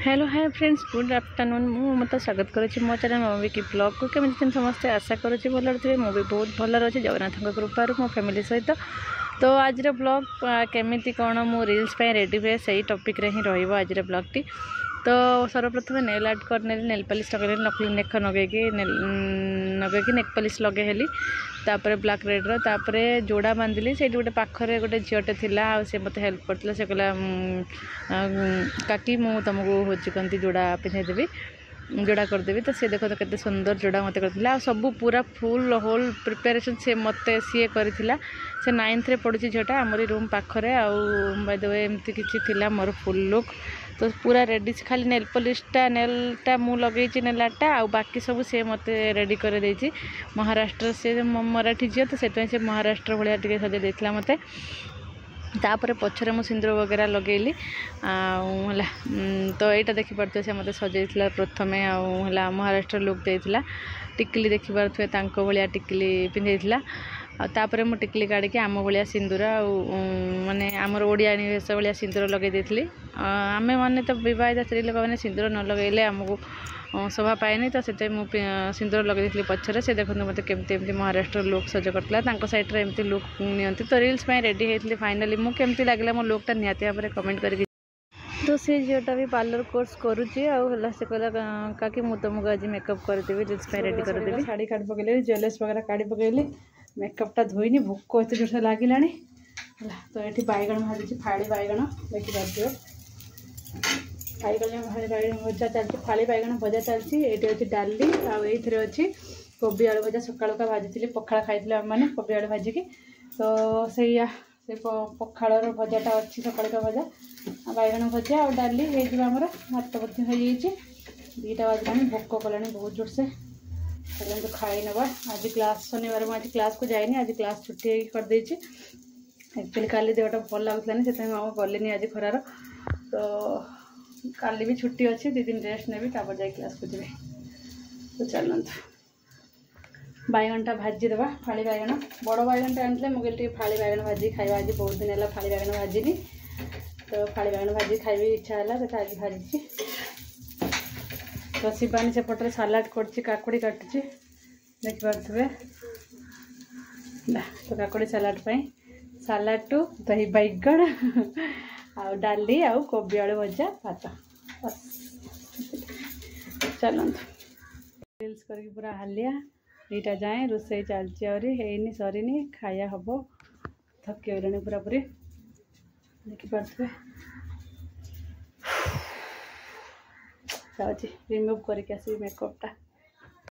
hello hi friends good afternoon मत स्वागत करुच्ची मो चैनल मम्मी की ब्लॉग को केमी समस्ते आशा करुच्ची भल थे मुझे बहुत भल अच्छे जगन्नाथ कृपार मो फैमिली सहित तो आज ब्लॉग केमी कौन मु रील्स रेडी हुए से टॉपिक रे ही आज ब्लॉग टी तो सर्वप्रथम नेल आर्ट करने नेल पॉलिश लगे नकली नेख नगेकी नेक पॉलिश लगे तापर ब्लैक रेड तापर जोड़ा बांधिली से गोटे पाखरे गोटे झीटे थी सी मत हेल्प करता से कहला काकी मु तुमको हूँ कहती जोड़ा पिंधेदेवी जोड़ा करदेवी तो सी देख तो केते सुंदर जोड़ा मत कर सब पूरा फुल होल प्रिपेरेसन से मत सी करथिला से 9th रे पढ़ुची झीटा आमरी रूम पाखरे आउ बाय द वे एमती किछि थिला मोर फुल लुक तो पूरा रेडी खाली नेल पॉलिशटा नेलटा मु लगेची नेल आर्टटा आ बाकी सब से मत रेडी कर देछि महाराष्ट्र से मराठी झील तो से महाराष्ट्र भाया टे सजे देथिला मते तापर पछरे मु सिंदूर वगैरह लगेली आला तो यहाँ देखिपे से मत सजाइला प्रथमे आला महाराष्ट्र लुक देला टिकली देखिपे भाया टिकली पिंधेला तापर मु टिकली काढ़ी आम भाया सिंदूर माने आमर ओडिया निवेश भाया सिंदूर लगे देती आम मैंने तो बहित स्त्री लोक मैंने सिंदूर न लगेले आमको शोभा पाएनि तो से सिंदूर लगे देती पछरे से देखते मत केमती महाराष्ट्र लुक सज करता सैड्रे एमती लुक नि तो रील्स रेडी होती फाइनाली मुझे लगे मो लुकटा निहाती भाव कमेंट कर तो से झीटा भी पार्लर कोर्स करुच्ची आला से कहला काकी मु तुमको आज मेकअप करदेवी रील्स रेडी करदेवी शाड़ी काढ़ी पकईली ज्वेलर्स वगैरह काढ़ी पकईली मेकअपटा धोईनी भोक एत जोर से लगे तो ये बैगण भाजी फाड़ी बैगण देखिए बैगण भजा चलती फाड़ी बैगण भजा चलती ये अच्छी डाली आईथे अच्छी कोबी आलू भजा सकालुका भाजी पखाड़ खाई मैंने कोबी आलू भाजिकी तो से पखाड़ भजाटा अच्छी सकालुका भजा बैगण भजा आ डाली होमर भात हो दीटा बाजिलानी भोक कलानी बहुत जोर से तो खाई नवा आज क्लास शनिवार मुझे क्लास को जाइनी आज क्लास छुट्टी करदे एक्चुअली काली देहटा भल लगुलानी से गलिनी आज खरार तो काली भी छुट्टी अच्छी 2 दिन रेस्ट नेबी तापर जाए क्लास को जी तो चलते बैगणटा भाजी देवा फाड़ी बैगण बड़ बैगणटा आनी मुझे फाड़ी बैगण भाजी खाଇବା आज बहुत दिन है फाड़ी बैगण भाजिनी तो फाड़ी बैगण भाजी खाई इच्छा है तो आज भाजी तो शिवानी सेपटे सालाड काकुड़ी काटुची देखिपे तो काकुड़ी सालाड सालाड टू दही बैगण आ डाली आ कोबी आलू भजा भात चलते रील्स करके पूरा हालिया 2टा जाए रोसे चलती आनी सरीनी खाया हम थकी गलानी पूरा पूरी देखिपे जाऊँगी रिमूव करके आसि मेकअपटा